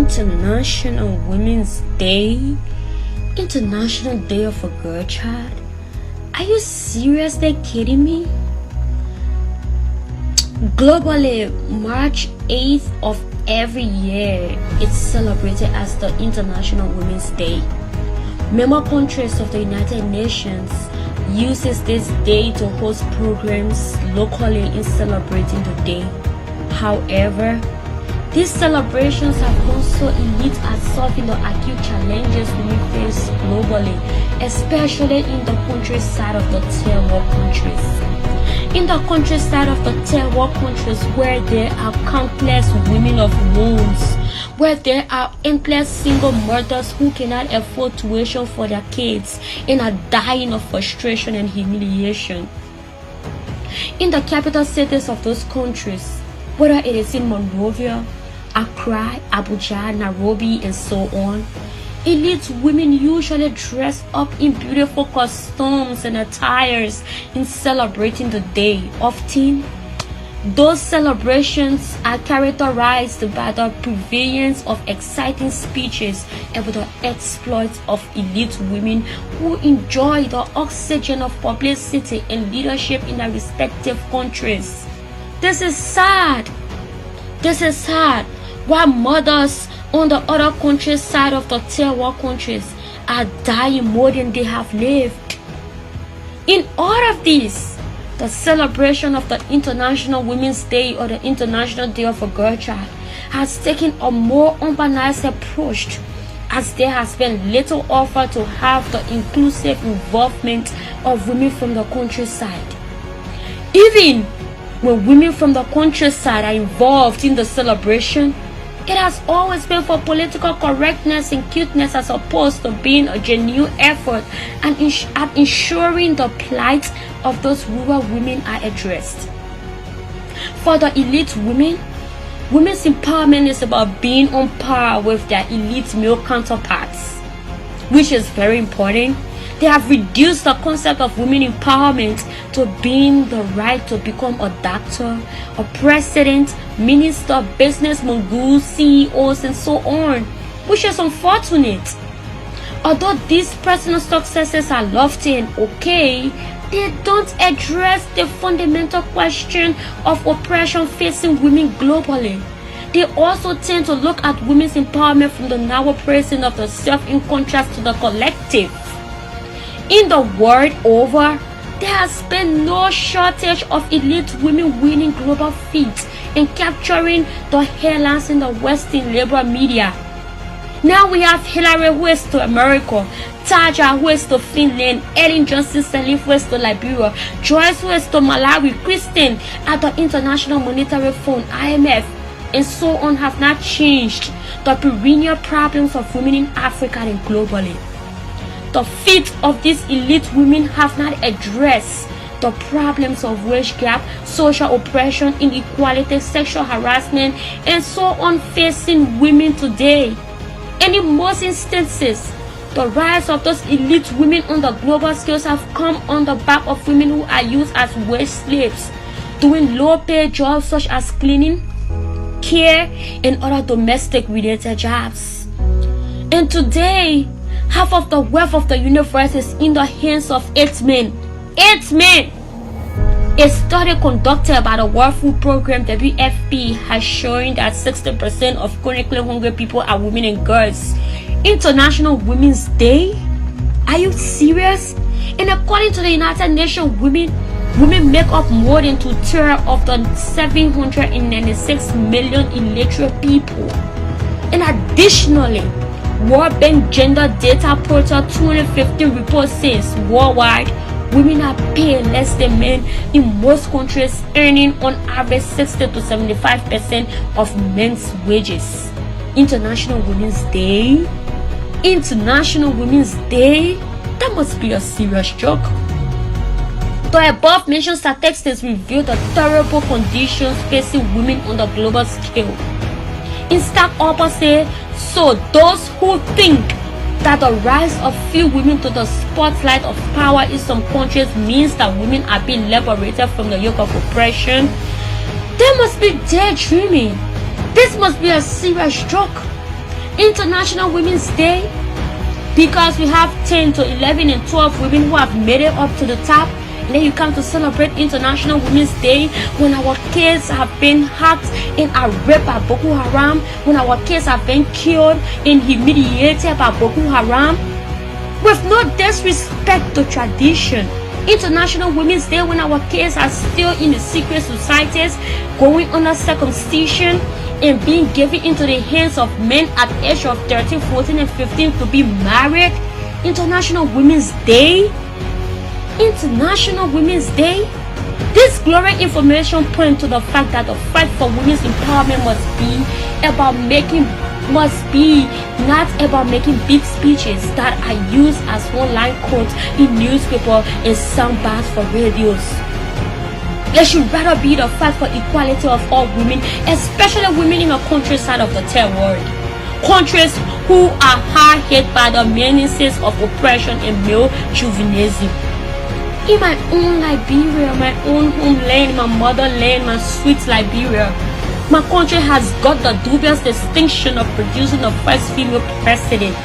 International Women's Day? International Day of a Girl Child? Are you seriously kidding me? Globally, March 8th of every year, it's celebrated as the International Women's Day. Member countries of the United Nations uses this day to host programs locally in celebrating the day. However, these celebrations have gone so elite at solving the acute challenges women face globally, especially in the countryside of the third world countries. In the countryside of the third world countries, where there are countless women of wounds, where there are endless single mothers who cannot afford tuition for their kids and are dying of frustration and humiliation. In the capital cities of those countries, whether it is in Monrovia, Accra, Abuja, Nairobi, and so on, elite women usually dress up in beautiful costumes and attires in celebrating the day. Often, those celebrations are characterized by the prevalence of exciting speeches about the exploits of elite women who enjoy the oxygen of publicity and leadership in their respective countries. This is sad. While mothers on the other countryside of the third world countries are dying more than they have lived. In all of this, the celebration of the International Women's Day or the International Day of a Girl Child has taken a more urbanized approach, as there has been little offer to have the inclusive involvement of women from the countryside. Even when women from the countryside are involved in the celebration, it has always been for political correctness and cuteness, as opposed to being a genuine effort and at ensuring the plight of those rural women are addressed. For the elite women, women's empowerment is about being on par with their elite male counterparts, which is very important. They have reduced the concept of women empowerment to being the right to become a doctor, a president, minister, business moguls, CEOs, and so on, which is unfortunate. Although these personal successes are lofty and okay, they don't address the fundamental question of oppression facing women globally. They also tend to look at women's empowerment from the narrow prism of the self in contrast to the collective. In the world over, there has been no shortage of elite women winning global feats and capturing the headlines in the Western labor media. Now we have Hillary, who is to America, Taja, who is to Finland, Ellen Johnson Sirleaf, who is to Liberia, Joyce, who is to Malawi, Kristen at the International Monetary Fund, IMF, and so on, have not changed the perennial problems of women in Africa and globally. The feet of these elite women have not addressed the problems of wage gap, social oppression, inequality, sexual harassment, and so on facing women today. And in most instances, the rise of those elite women on the global scales have come on the back of women who are used as wage slaves, doing low-paid jobs such as cleaning, care, and other domestic-related jobs. And today, half of the wealth of the universe is in the hands of 8 men. 8 men! A study conducted by the World Food Program WFP has shown that 60% of chronically hungry people are women and girls. International Women's Day? Are you serious? And according to the United Nations, women make up more than 2/3 of the 796 million illiterate people. And additionally, World Bank Gender Data Portal 2015 report says worldwide, women are paid less than men in most countries, earning on average 60 to 75% of men's wages. International Women's Day? International Women's Day? That must be a serious joke. The above mentioned statistics reveal the terrible conditions facing women on the global scale. In stark opposite, so those who think that the rise of few women to the spotlight of power in some countries means that women are being liberated from the yoke of oppression, they must be daydreaming. This must be a serious joke. International Women's Day, because we have 10 to 11 and 12 women who have made it up to the top. And then you come to celebrate International Women's Day when our kids have been hacked and are raped by Boko Haram, when our kids have been killed and humiliated by Boko Haram, with no disrespect to tradition. International Women's Day when our kids are still in the secret societies, going under circumcision and being given into the hands of men at the age of 13, 14 and 15 to be married. International Women's Day. International Women's Day. This glorious information points to the fact that the fight for women's empowerment must be not about making big speeches that are used as one-line quotes in newspaper and soundbites for radios. It should rather be the fight for equality of all women, especially women in the countryside of the third world. Countries who are hard hit by the menaces of oppression and male chauvinism. In my own Liberia, my own homeland, my motherland, my sweet Liberia, my country has got the dubious distinction of producing the first female president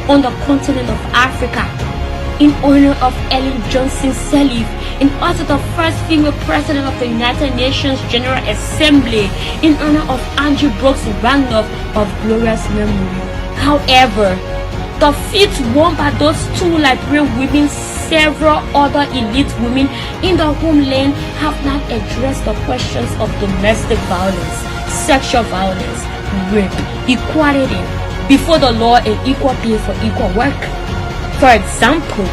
on the continent of Africa, in honor of Ellen Johnson Sirleaf, and also the first female president of the United Nations General Assembly, in honor of Angie Brooks Randolph of glorious memory. However, the feat won by those two Liberian women, several other elite women in the homeland have not addressed the questions of domestic violence, sexual violence, rape, equality before the law, and equal pay for equal work. For example,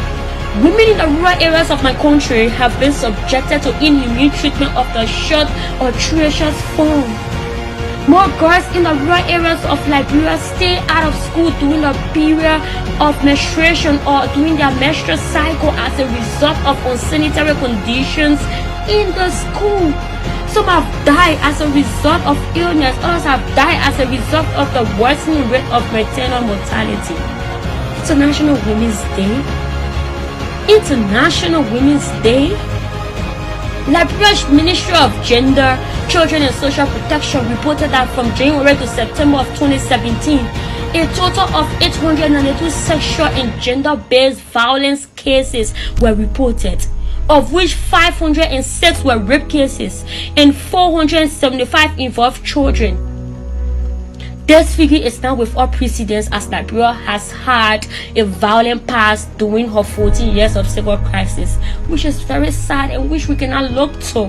women in the rural areas of my country have been subjected to inhumane treatment of the short or treacherous form. More girls in the rural areas of Liberia stay out of school during the period of menstruation or during their menstrual cycle as a result of unsanitary conditions in the school. Some have died as a result of illness, others have died as a result of the worsening rate of maternal mortality. International Women's Day. International Women's Day. Liberia's Ministry of Gender, Children and Social Protection reported that from January to September of 2017, a total of 892 sexual and gender-based violence cases were reported, of which 506 were rape cases and 475 involved children. This figure is now without precedence, as Liberia has had a violent past during her 14 years of civil crisis, which is very sad and which we cannot look to.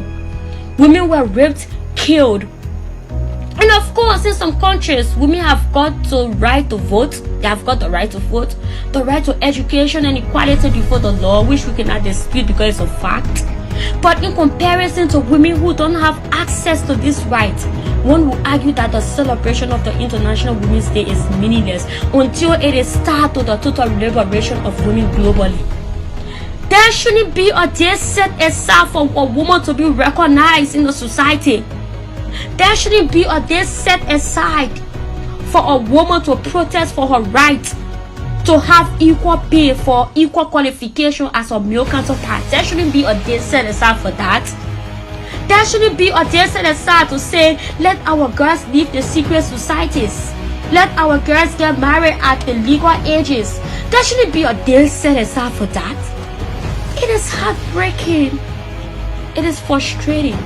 Women were raped, killed. And of course, in some countries, women have got the right to vote. They have got the right to vote, the right to education and equality before the law, which we cannot dispute because it's a fact. But in comparison to women who don't have access to this right, one will argue that the celebration of the International Women's Day is meaningless until it is tied to the total liberation of women globally. There shouldn't be a day set aside for a woman to be recognized in the society. There shouldn't be a day set aside for a woman to protest for her right to have equal pay for equal qualification as a male counterpart. There shouldn't be a day set aside for that. There shouldn't be a day set aside to say, let our girls leave the secret societies. Let our girls get married at the legal ages. There shouldn't be a day set aside for that. It is heartbreaking. It is frustrating.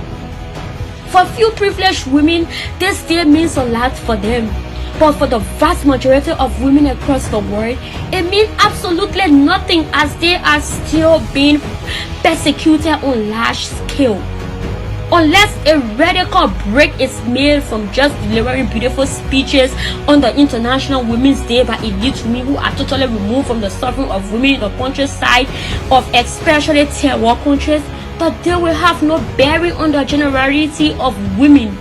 For few privileged women, this day means a lot for them. But for the vast majority of women across the world, it means absolutely nothing, as they are still being persecuted on large scale. Unless a radical break is made from just delivering beautiful speeches on the International Women's Day by elite women who are totally removed from the suffering of women in the countryside of especially third world countries, the day will have no bearing on the generality of women.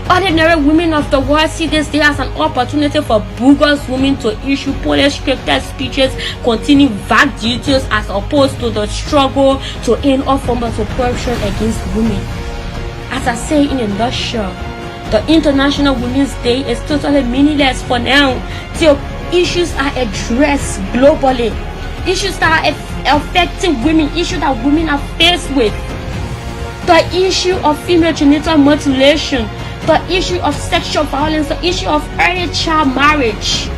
Ordinary women of the world see this day as an opportunity for bogus women to issue poorly scripted speeches containing vague details, as opposed to the struggle to end all forms of oppression against women. As I say in a nutshell, the International Women's Day is totally meaningless for now till issues are addressed globally. Issues that are affecting women, issues that women are faced with. The issue of female genital mutilation, the issue of sexual violence, the issue of early child marriage.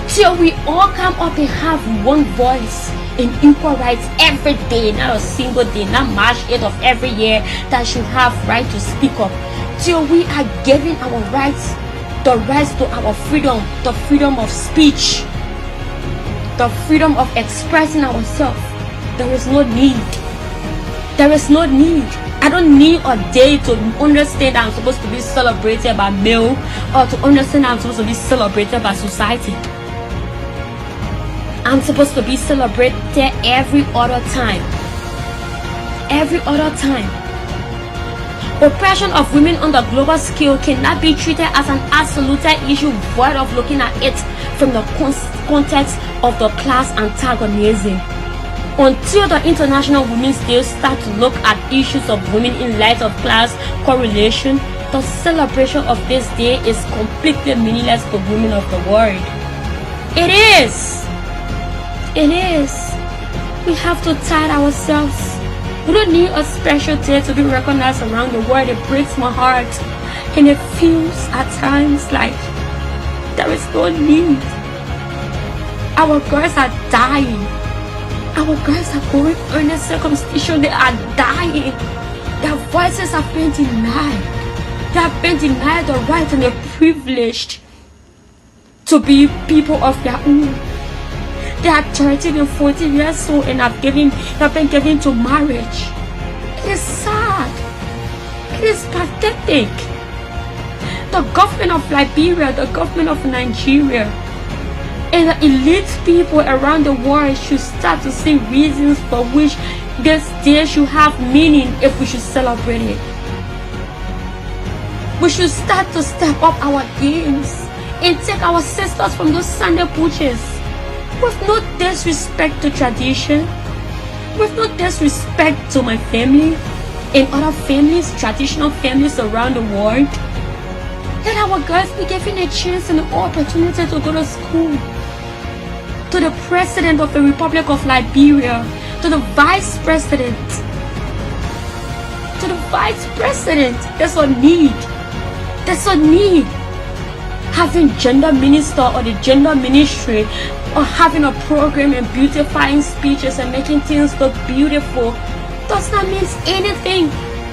Till we all come up and have one voice in equal rights every day, not a single day, not March 8th of every year that should have right to speak up. Till we are giving our rights, the rights to our freedom, the freedom of speech, the freedom of expressing ourselves. There is no need. There is no need. I don't need a day to understand that I'm supposed to be celebrated by male, or to understand that I'm supposed to be celebrated by society. I'm supposed to be celebrated every other time. Every other time. Oppression of women on the global scale cannot be treated as an absolute issue void of looking at it from the context of the class antagonism. Until the International Women's Day starts to look at issues of women in light of class correlation, the celebration of this day is completely meaningless for women of the world. It is. It is. We have to tide ourselves. We don't need a special day to be recognized around the world. It breaks my heart. And it feels at times like there is no need. Our girls are dying. Our girls are going under circumcision. They are dying. Their voices are being denied. They have been denied the right and the privilege to be people of their own. They are 13 and 14 years old and have been given to marriage. It is sad. It is pathetic. The government of Liberia, the government of Nigeria, and the elite people around the world should start to see reasons for which this day should have meaning if we should celebrate it. We should start to step up our games and take our sisters from those Sunday butches. With no disrespect to tradition, with no disrespect to my family and other families, traditional families around the world. Let our girls be given a chance and an opportunity to go to school. To the President of the Republic of Liberia, to the Vice President, there's a need. There's a need. Having gender minister or the gender ministry, or having a program and beautifying speeches and making things look beautiful does not mean anything.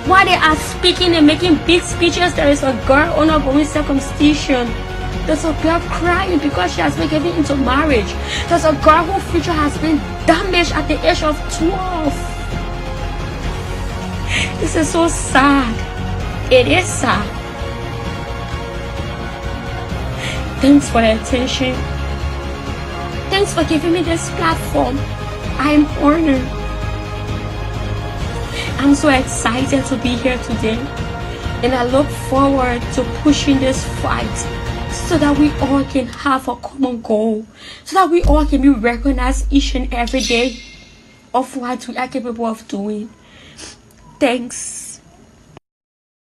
While they are speaking and making big speeches, there is a girl undergoing circumcision. There's a girl crying because she has been given into marriage. There's a girl whose future has been damaged at the age of 12. This is so sad. It is sad. Thanks for the attention. Thanks for giving me this platform. I am honored. I'm so excited to be here today. And I look forward to pushing this fight so that we all can have a common goal. So that we all can be recognized each and every day of what we are capable of doing. Thanks.